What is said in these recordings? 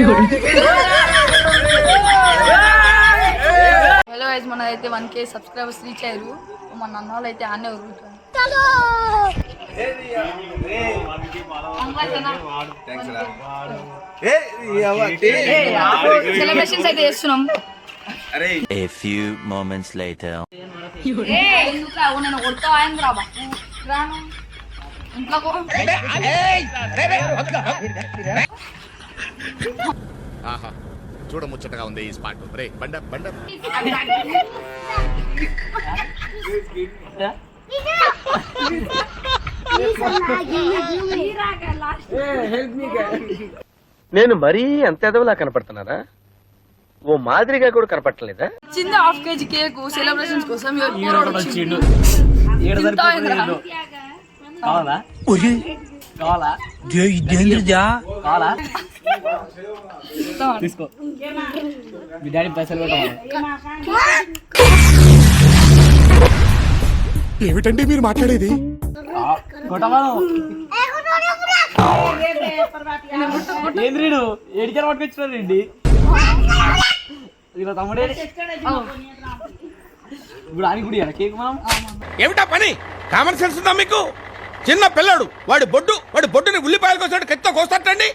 Hello guys, మన అయితే 1K subscribers reach అయ్యారు. మన అన్న వాళ్ళు అయితే ఆనే ఊరుకుంటారు. సెలబ్రేషన్స్ అయితే చేస్తున్నాం. A few moments later. నేను కొడతా అయిందిరా బాబు, రాను ఇంట్లో చూడ ముచ్చటగా ఉంది ఈ స్పాట్. రే బండ బండ నేను మరీ అంత ఎదవలా కనపడుతున్నారా? ఓ మాదిరిగా కూడా కనపడలేదా? చిన్న హాఫ్ కేజీ కేక్ సెలబ్రేషన్స్ కోసం తీసుకో, మీ డాడీ పైసలు పెట్టాలి. ఏమిటండి మీరు మాట్లాడేది? ఏంద్రీడు ఏడిచారు పట్టుకొచ్చినారండి ఇలా తమ్ముడే. ఇప్పుడు అని గుడి కేక్ మనం ఏమిటా పని? కామన్ సెన్స్ ఉందా మీకు? చిన్న పిల్లడు వాడి బొడ్డుని ఉల్లిపాయలు కోసాడు, కత్తితో కోస్తాడండి.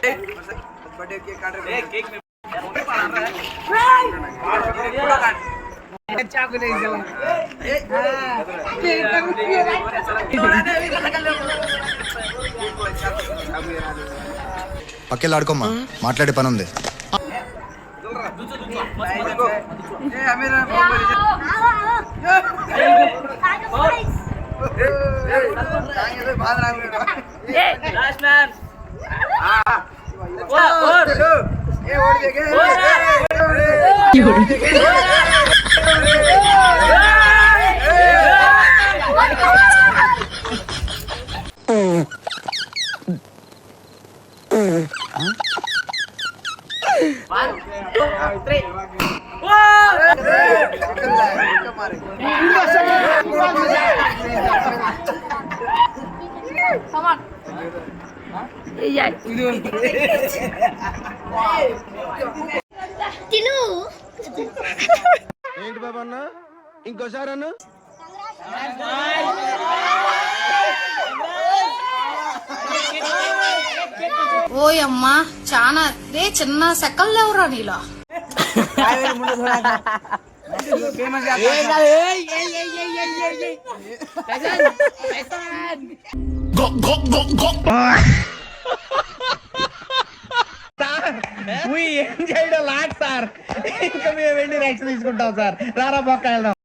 పక్కెళ్ళాడుకోమ్మా, మాట్లాడే పని ఉంది. ఏంటి బాబా అన్న, ఇంకోసారి అన్న. ఓయమ్మా చాలా రే చిన్న సెకల్ లేవురా నీలా. ఏం చేయడం లాట్ సార్, ఇంకా మేము వెళ్ళి రైట్స్ తీసుకుంటాం సార్. రారా బొక్క వెళ్దాం.